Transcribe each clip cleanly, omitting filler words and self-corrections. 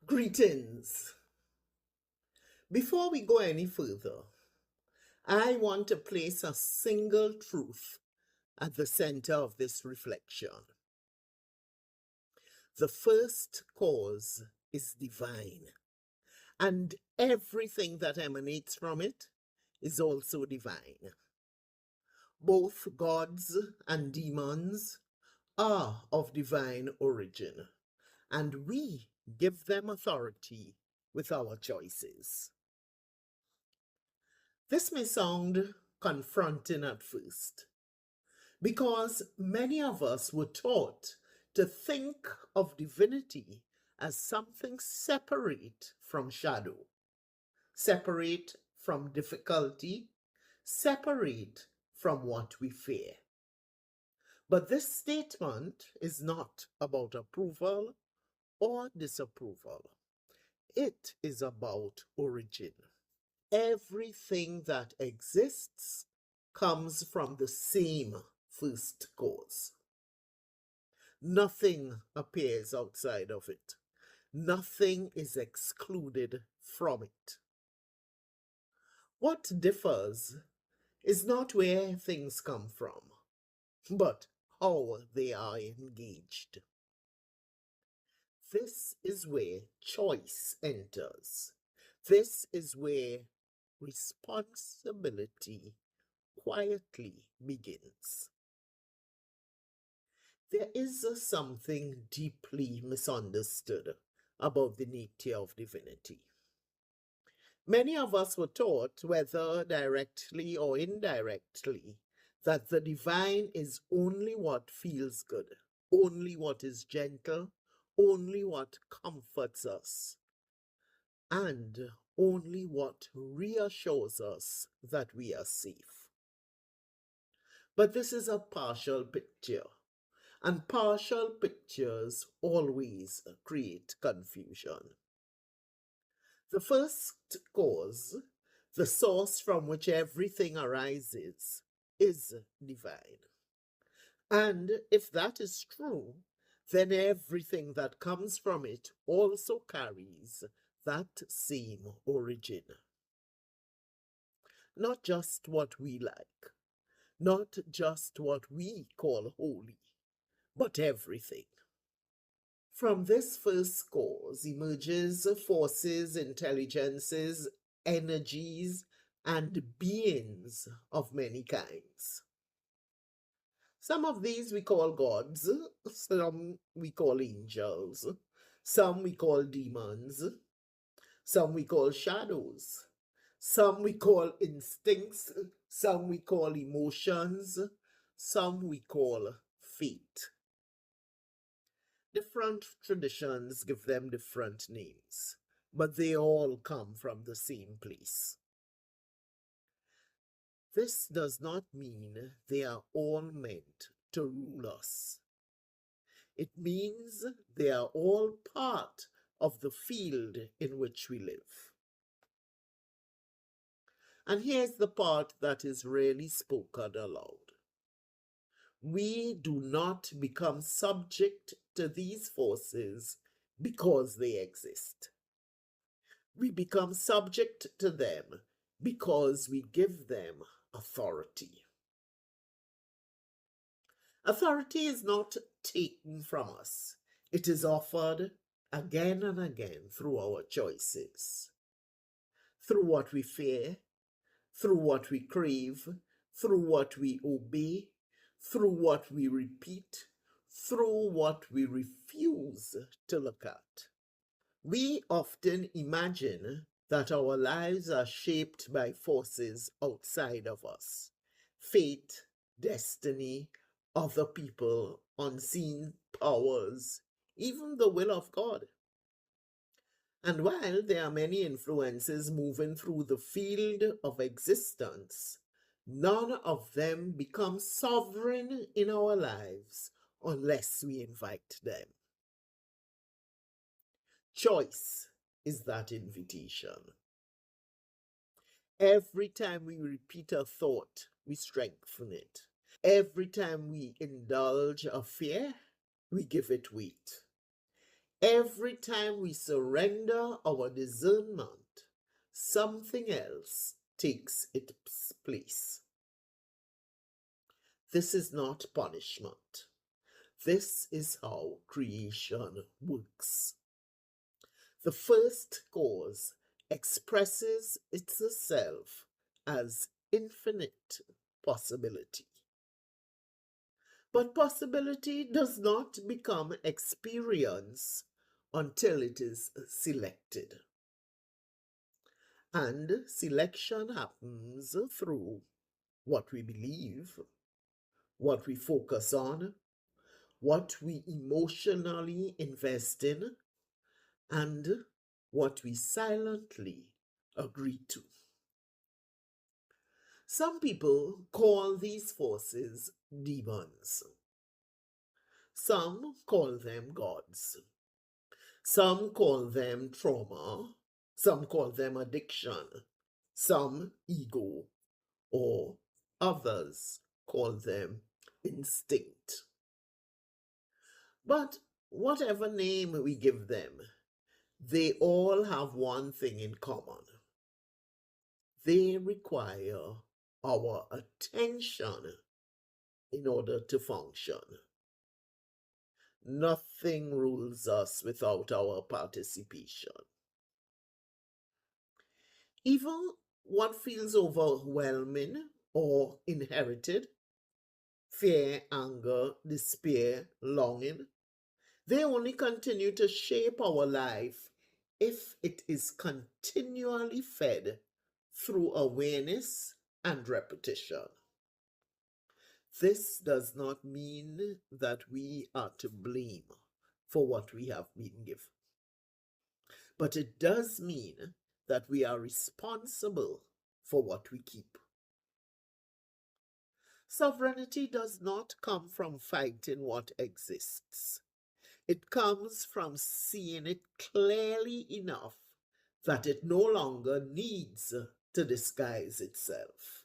Greetings. Before we go any further, I want to place a single truth at the center of this reflection. The first cause is divine, and everything that emanates from it is also divine. Both gods and demons are of divine origin, and we give them authority with our choices. This may sound confronting at first, because many of us were taught to think of divinity as something separate from shadow, separate from difficulty, separate from what we fear. But this statement is not about approval or disapproval. It is about origin. Everything that exists comes from the same first cause. Nothing appears outside of it. Nothing is excluded from it. What differs is not where things come from, but how they are engaged. This is where choice enters. This is where responsibility quietly begins. There is something deeply misunderstood about the nature of divinity. Many of us were taught, whether directly or indirectly, that the divine is only what feels good, only what is gentle, only what comforts us, and only what reassures us that we are safe. But this is a partial picture, and partial pictures always create confusion. The first cause, the source from which everything arises, is divine. And if that is true, then everything that comes from it also carries that same origin. Not just what we like, not just what we call holy, but everything. From this first cause emerges forces, intelligences, energies, and beings of many kinds. Some of these we call gods, some we call angels, some we call demons, some we call shadows, some we call instincts, some we call emotions, some we call fate. Different traditions give them different names, but they all come from the same place. This does not mean they are all meant to rule us. It means they are all part of the field in which we live. And here's the part that is really spoken aloud. We do not become subject to these forces because they exist. We become subject to them because we give them authority. Authority is not taken from us. It is offered again and again through our choices, through what we fear, through what we crave, through what we obey, through what we repeat, through what we refuse to look at. We often imagine that our lives are shaped by forces outside of us: fate, destiny, other people, unseen powers, even the will of God. And while there are many influences moving through the field of existence, none of them become sovereign in our lives unless we invite them. Choice is that invitation. Every time we repeat a thought, we strengthen it. Every time we indulge a fear, we give it weight. Every time we surrender our discernment, something else takes its place. This is not punishment. This is how creation works. The first cause expresses itself as infinite possibility. But possibility does not become experience until it is selected. And selection happens through what we believe, what we focus on, what we emotionally invest in, and what we silently agree to. Some people call these forces demons. Some call them gods. Some call them trauma. Some call them addiction. Some ego. Or others call them instinct. But whatever name we give them, they all have one thing in common. They require our attention in order to function. Nothing rules us without our participation. Even what feels overwhelming or inherited, fear, anger, despair, longing, they only continue to shape our life if it is continually fed through awareness and repetition. This does not mean that we are to blame for what we have been given, but it does mean that we are responsible for what we keep. Sovereignty does not come from fighting what exists. It comes from seeing it clearly enough that it no longer needs to disguise itself.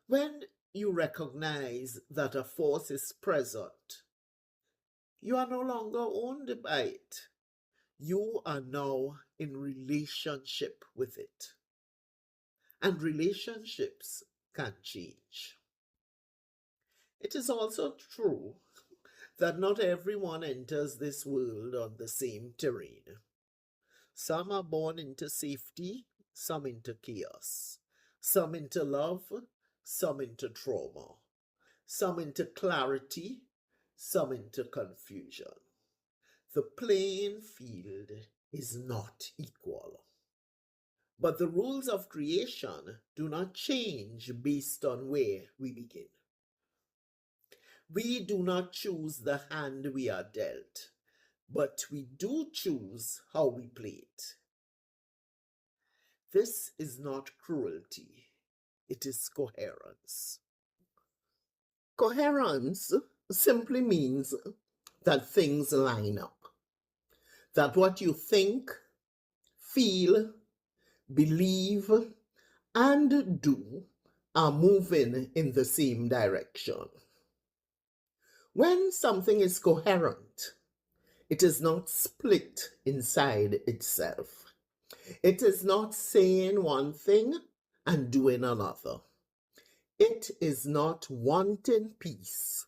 When you recognize that a force is present, you are no longer owned by it. You are now in relationship with it. And relationships can change. It is also true that not everyone enters this world on the same terrain. Some are born into safety, some into chaos, some into love, some into trauma, some into clarity, some into confusion. The playing field is not equal. But the rules of creation do not change based on where we begin. We do not choose the hand we are dealt, but we do choose how we play it. This is not cruelty, it is coherence. Coherence simply means that things line up, that what you think, feel, believe, and do are moving in the same direction. When something is coherent, it is not split inside itself. It is not saying one thing and doing another. It is not wanting peace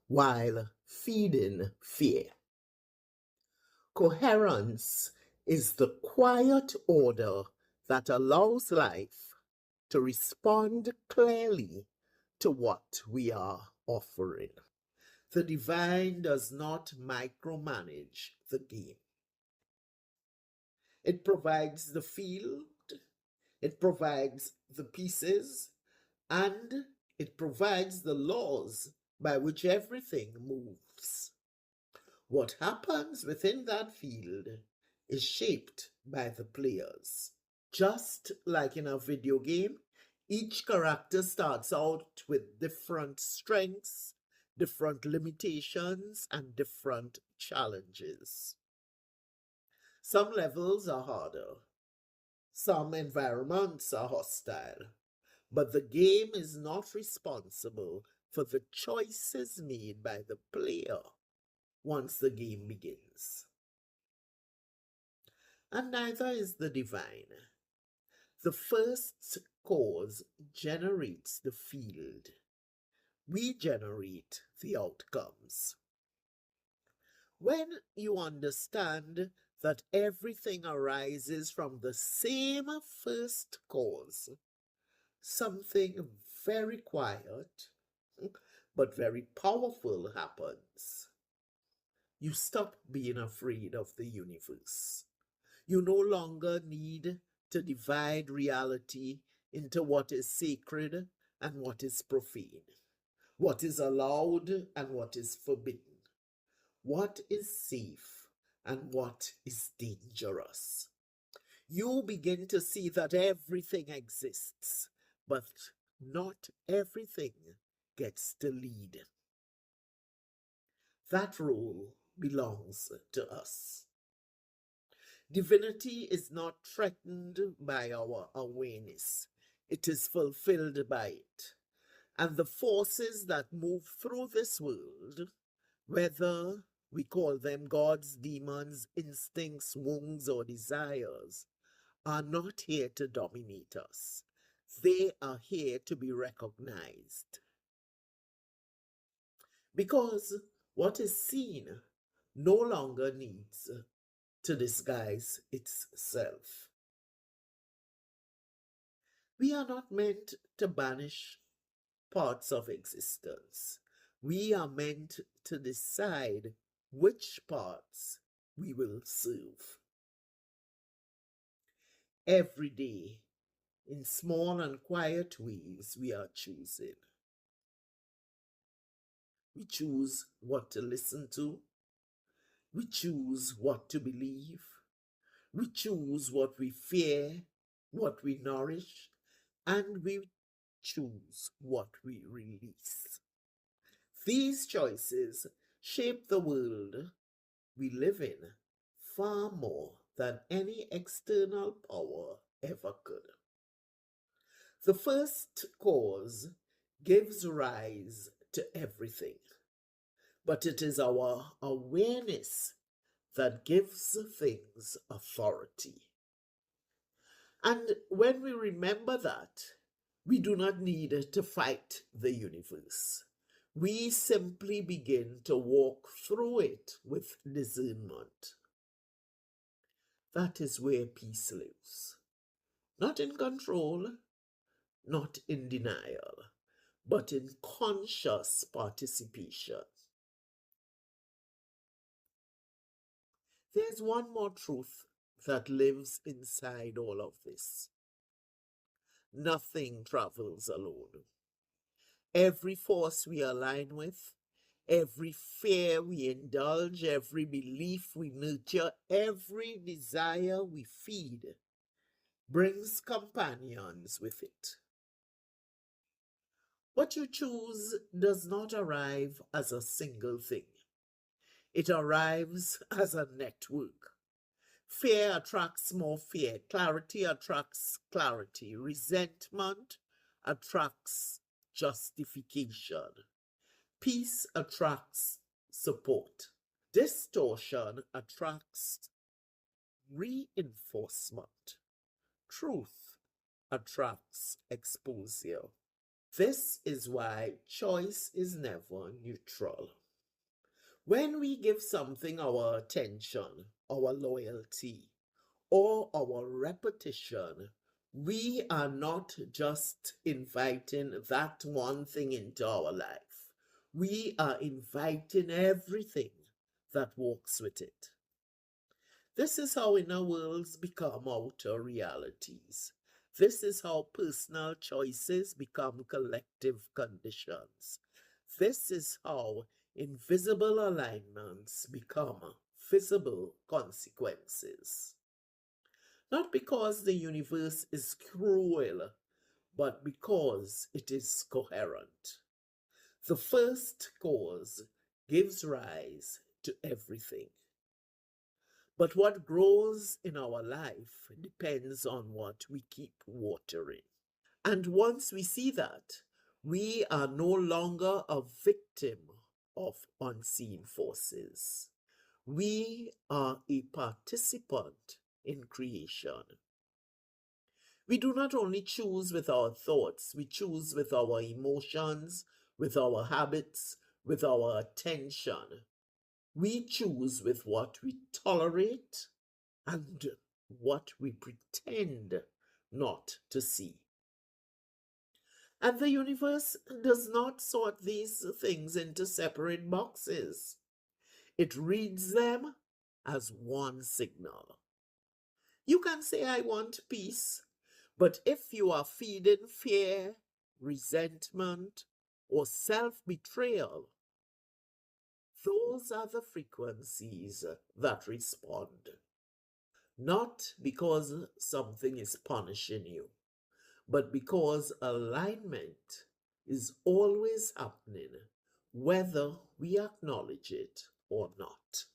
while feeding fear. Coherence is the quiet order that allows life to respond clearly to what we are offering. The divine does not micromanage the game. It provides the field, it provides the pieces, and it provides the laws by which everything moves. What happens within that field is shaped by the players. Just like in a video game, each character starts out with different strengths, different limitations, and different challenges. Some levels are harder. Some environments are hostile. But the game is not responsible for the choices made by the player. once the game begins. And neither is the divine. The first cause generates the field. We generate the outcomes. When you understand that everything arises from the same first cause, something very quiet but very powerful happens. You stop being afraid of the universe. You no longer need to divide reality into what is sacred and what is profane, what is allowed and what is forbidden, what is safe and what is dangerous. You begin to see that everything exists, but not everything gets to lead. That role belongs to us. Divinity is not threatened by our awareness. It is fulfilled by it. And the forces that move through this world, whether we call them gods, demons, instincts, wounds, or desires, are not here to dominate us. They are here to be recognized. Because what is seen no longer needs to disguise itself. We are not meant to banish parts of existence. We are meant to decide which parts we will serve. Every day, in small and quiet ways, we are choosing. We choose what to listen to. We choose what to believe. We choose what we fear, what we nourish, and we choose what we release. These choices shape the world we live in far more than any external power ever could. The first cause gives rise to everything, but it is our awareness that gives things authority. And when we remember that, we do not need to fight the universe. We simply begin to walk through it with discernment. That is where peace lives. Not in control, not in denial, but in conscious participation. There's one more truth that lives inside all of this. Nothing travels alone. Every force we align with, every fear we indulge, every belief we nurture, every desire we feed, brings companions with it. What you choose does not arrive as a single thing. It arrives as a network. Fear attracts more fear. Clarity attracts clarity. Resentment attracts justification. Peace attracts support. Distortion attracts reinforcement. Truth attracts exposure. This is why choice is never neutral. When we give something our attention, our loyalty, or our repetition, we are not just inviting that one thing into our life. We are inviting everything that walks with it. This is how inner worlds become outer realities. This is how personal choices become collective conditions. This is how invisible alignments become visible consequences. Not because the universe is cruel, but because it is coherent. The first cause gives rise to everything. But what grows in our life depends on what we keep watering. And once we see that, we are no longer a victim of unseen forces. We are a participant in creation. We do not only choose with our thoughts, we choose with our emotions, with our habits, with our attention. We choose with what we tolerate and what we pretend not to see. And the universe does not sort these things into separate boxes. It reads them as one signal. You can say, I want peace, but if you are feeding fear, resentment, or self betrayal, those are the frequencies that respond. Not because something is punishing you, but because alignment is always happening, whether we acknowledge it or not.